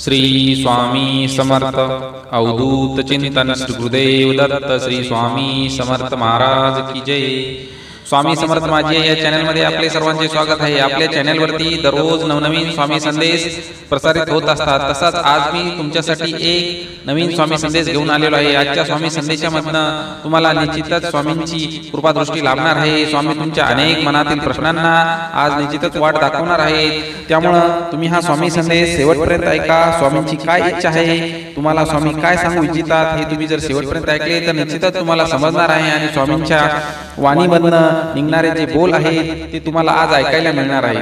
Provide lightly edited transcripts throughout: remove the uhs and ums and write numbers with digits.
श्री स्वामी समर्थ अवधूत चिंतन श्री गुरुदेव दत्त श्री स्वामी समर्थ महाराज की जय। स्वामी समर्थ माझी या चॅनलमध्ये आपले सर्वांचे स्वागत आहे। आपल्या चॅनलवरती दररोज नवनवीन स्वामी संदेश प्रसारित होत असतात। तसाच आज मी तुमच्यासाठी एक नवीन स्वामी संदेश घेऊन आलेलो आहे। आजच्या स्वामी संदेशामधनं तुम्हाला निश्चितच स्वामींची कृपादृष्टी लाभणार आहे। स्वामी तुमच्या अनेक मनातील प्रश्नांना आज निश्चितच वाट दाखवणार आहेत। त्यामुळे तुम्ही हा स्वामी संदेश शेवटपर्यंत ऐका। स्वामींची काय इच्छा आहे, तुम्हाला स्वामी काय सांगू इच्छितात हे तुम्ही जर शेवटपर्यंत ऐकले तर निश्चितच तुम्हाला समजणार आहे आणि स्वामींच्या वाणीमधनं निघणारे जे बोल आहेत ते तुम्हाला आज ऐकायला मिळणार आहे।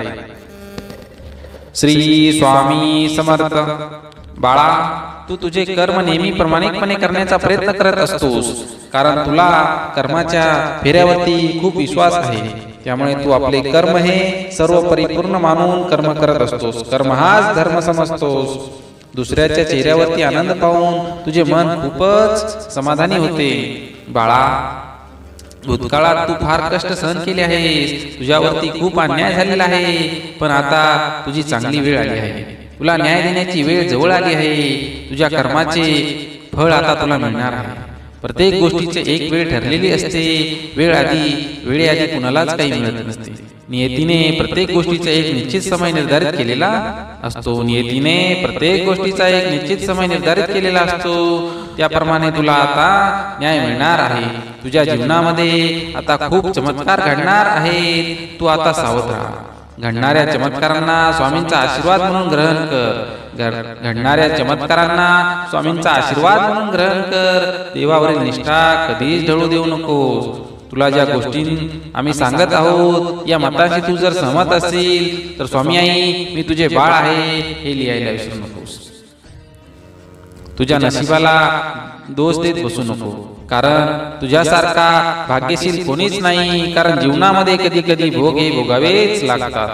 श्री स्वामी समर्थ। बाळा, तू तुझे कर्म नेहमी प्रामाणिकपणे करण्याचा प्रयत्न करत असतोस, कारण तुला कर्माच्या फेऱ्यावरती खूप विश्वास आहे। त्यामुळे तू आपले कर्म हे सर्व परिपूर्ण मानून कर्म करत असतोस। कर्म हाच धर्म समजतोस। दुसऱ्याच्या चेहऱ्यावरती आनंद पाहून तुझे मन खूपच समाधानी होते। बाळा, भूतकाळात तू फार कष्ट सहन केले आहेस, तुझ्यावरती खूप अन्याय झालेला आहे, पण आता तुझी चांगली वेळ आली आहे। तुला न्याय देण्याची वेळ जवळ आली आहे। तुझ्या कर्माचे फळ आता तुला मिळणार आहे। प्रत्येक गोष्टीची एक वेळ ठरलेली असते। वेळेआधी कुणालाच काही मिळत नसते। नियतीने प्रत्येक गोष्टीचा एक निश्चित समय निर्धारित केलेला असतो। नियतीने प्रत्येक गोष्टीचा एक निश्चित समय निर्धारित केलेला असतो। त्याप्रमाणे तुला आता न्याय मिळणार आहे। तुझ्या जीवनामध्ये आता खूप चमत्कार घडणार आहेत। तू आता सावध राहा। घडणाऱ्या चमत्कारांना स्वामींचा आशीर्वाद म्हणून ग्रहण कर। घडणाऱ्या चमत्कारांना स्वामींचा आशीर्वाद म्हणून ग्रहण कर। देवावरील निष्ठा कधीच ढळू देऊ नकोस। तुला ज्या गोष्टी आम्ही सांगत आहोत या मताशी तू जर सहमत असेल तर स्वामी आई मी तुझे बाळ आहे हे लिहायला विसरू नकोस। तुझ्या नशिबाला दोष देत बसू नको, कारण तुझ्यासारखा भाग्यशील कोणीच नाही। कारण जीवनामध्ये कधी कधी भोग हे भोगावेच लागतात,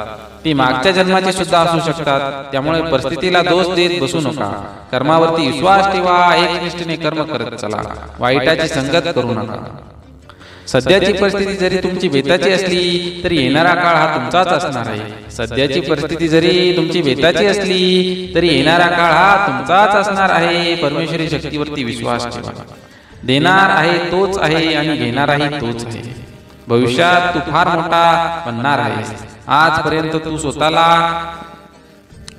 ते मागच्या जन्माचे सुद्धा असू शकतात। त्यामुळे परिस्थितीला दोष देत बसू नका। कर्मावरती विश्वास ठेवा। एकनिष्ठेने कर्म करत चला। वाईटाची संगत करू नका। सध्याची परिस्थिती जरी तुमची बेताची असली तरी येणारा काळ हा तुमचाच असणार आहे। सध्याची परिस्थिती जरी तुमची बेताची असली तरी येणारा काळ हा तुमचाच असणार आहे। परमेश्वरी शक्तीवरती विश्वास ठेवा। देणार आहे तोच आहे आणि घेणाराही तोच आहे। भविष्यात तू फार मोठा बनणार आहेस। आजपर्यंत तू स्वतःला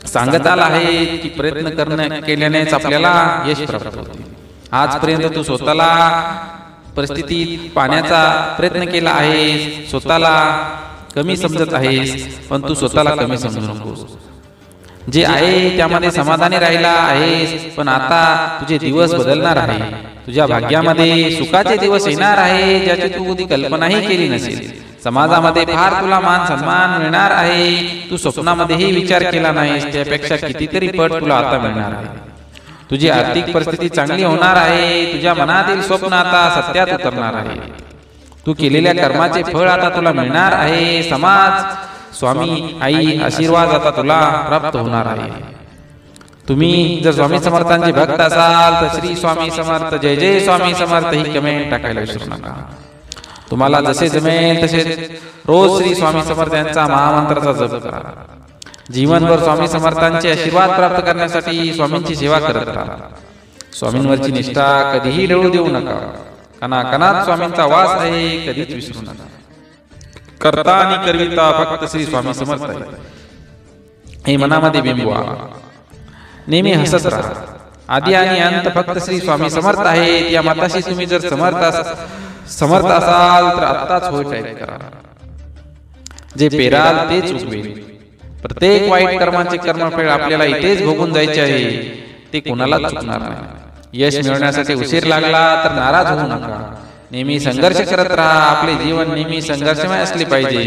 सांगत आला आहे की प्रयत्न केल्यानेच आपल्याला यश प्राप्त होते। आजपर्यंत तू स्वतःला परिस्थितीत पाण्याचा प्रयत्न केला आहेस। स्वतःला कमी समजत आहेस, पण तू स्वतःला कमी समजू नकोस। जे आहे त्यामध्ये समाधानी राहिला आहेस, पण आता तुझे दिवस बदलणार आहे। तुझ्या भाग्यामध्ये सुखाचे दिवस येणार आहे ज्याची तू कधी कल्पनाही केली नसेल। समाजामध्ये फार तुला मान सन्मान मिळणार आहे। तू स्वप्नामध्येही विचार केला नाहीस त्यापेक्षा कितीतरी पट तुला आता मिळणार आहे। तुझी आर्थिक परिस्थिती चांगली होणार आहे। तुझ्या मनातील स्वप्न आता सत्यात उतरणार आहे। तू केलेल्या कर्माचे फळ आता तुला मिळणार आहे। समाज, स्वामी आई आशीर्वाद आता तुला प्राप्त होणार आहे। तुम्ही जर स्वामी समर्थांचे भक्त असाल तर श्री स्वामी समर्थ, जय जय स्वामी समर्थ ही कमेंट टाकायला विसरू नका। तुम्हाला जसे जमेल तसे रोज श्री स्वामी समर्थ यांचा महामंत्राचा जप करा। जीवनभर स्वामी समर्थांचे आशीर्वाद प्राप्त करण्यासाठी स्वामींची सेवा करत राहा। स्वामींवरची निष्ठा कधीही ढळू देऊ नका। कणाकणात स्वामींचा वास आहे, कधीच विसरू नका। करता आणि करविता फक्त श्री स्वामी समर्थ आहे हे मनामध्ये बिंबवा। नेहमी हसत राहा। आदी आणि अंत फक्त श्री स्वामी समर्थ आहेत या मताशी तुम्ही जर समर्थ असाल तर आत्ताच होय टाईप करा। जे पेराल तेच उगवेल। प्रत्येक वाईट कर्माचे कर्मफळ आपल्याला इथेच भोगून जायचे आहे, ते कोणालाच चुकणार नाही। यश मिळवण्यासाठी उशीर लागला तर नाराज होऊ नका। नेहमी संघर्ष करत राहा। आपले जीवन नेहमी संघर्षमय असले पाहिजे।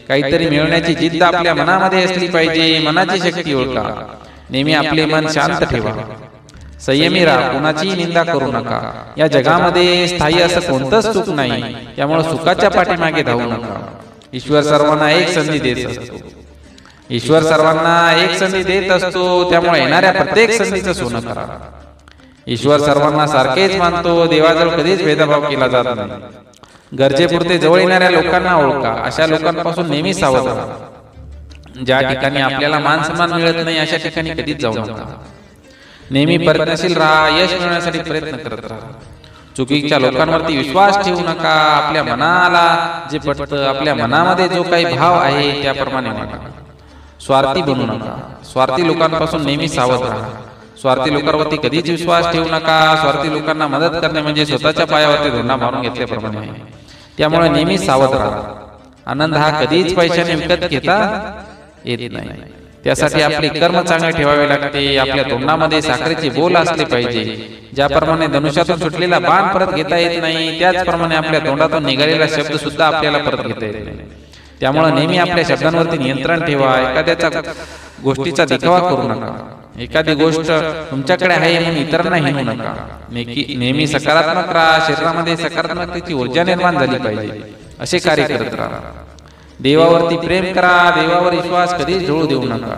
काहीतरी मिळवण्याची जिद्द आपल्या मनामध्ये असली पाहिजे। मनाची शक्ती ओळखा। नेहमी आपले मन शांत ठेवा। संयमी राहा। कोणाची निंदा करू नका। या जगामध्ये स्थायी असं कोणतंच सुख नाही, त्यामुळे सुखाच्या पाठीमागे धावू नका। ईश्वर सर्वांना एक संधी देत असतो। ईश्वर सर्वांना एक संधी देत असतो, त्यामुळे येणाऱ्या प्रत्येक संधीचं सोनं करा। ईश्वर सर्वांना सारखेच मानतो। देवाजवळ कधीच भेदभाव केला जात नाही। गरजेपुरते जवळ येणाऱ्या लोकांना ओळखा। अशा लोकांपासून नेहमी सावध राहा। ज्या ठिकाणी आपल्याला मान सन्मान मिळत नाही अशा ठिकाणी कधीच जाऊ नका। नेहमी प्रयत्नशील राहा, यश मिळवण्यासाठी प्रयत्न करत राहा. चुकीच्या लोकांवरती विश्वास ठेवू नका. आपल्या मनाला जे पटतं, आपल्या मनामध्ये जो काही भाव आहे त्याप्रमाणे वागा. स्वार्थी बनू नका. स्वार्थी लोकांपासून नेहमी सावध राहा. स्वार्थी लोकांवरती कधीच विश्वास ठेवू नका. स्वार्थी लोकांना मदत करणे म्हणजे स्वतःच्या पायावरती धोंडा मारून घेतल्याप्रमाणे आहे. त्यामुळे नेहमी सावध राहा. आनंद हा कधीच पैशाने विकत घेता येत नाही. त्यासाठी आपले कर्म चांगले ठेवावे लागते. आपल्या तोंडामध्ये साखरेचे बोल असले पाहिजे. ज्याप्रमाणे धनुष्यातून सुटलेला बाण परत घेता येत नाही, त्याचप्रमाणे आपल्या तोंडातून निघालेला शब्द सुद्धा आपल्याला परत घेता येत नाही. त्यामुळे नेहमी आपल्या शब्दांवरती नियंत्रण ठेवा. एखाद्याच्या गोष्टीचा दिखावा करू नका. एखादी गोष्ट तुमच्याकडे आहे म्हणून इतरांना हिणू नका. नेहमी सकारात्मक राहा. शरीरामध्ये सकारात्मकतेची ऊर्जा निर्माण झाली पाहिजे असे कार्य करत राहा. देवावरती प्रेम करा. देवावर विश्वास कधीच ढळू देऊ नका.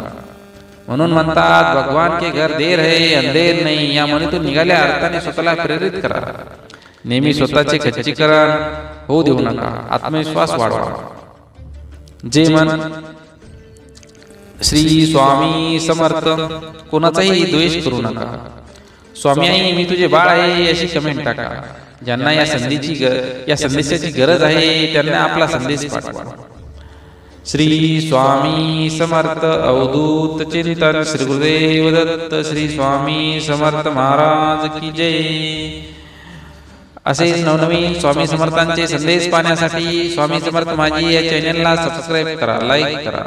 म्हणून म्हणतात, भगवान के घर देर है अंधेर नाही. या म्हणीतून निघाल्या अर्थाने स्वतःला प्रेरित करा. नेहमी स्वतःचे खच्चीकरण होऊ देऊ नका. आत्मविश्वास वाढवा. जे मन श्री स्वामी समर्थ. कोणाचाही द्वेष करू नका. स्वामी आई मी तुझे बाळ आहे अशी कमेंट टाका. ज्यांना या संदेशाची गरज आहे त्यांना आपला संदेश पाठवा. श्री स्वामी समर्थ. अवधूत चिंतन. श्री गुरुदेव दत्त. श्री स्वामी समर्थ महाराज की जय. असे नवनवीन स्वामी समर्थांचे संदेश पाहण्यासाठी स्वामी समर्थ माझी या चॅनलला सबस्क्राईब करा, लाईक करा.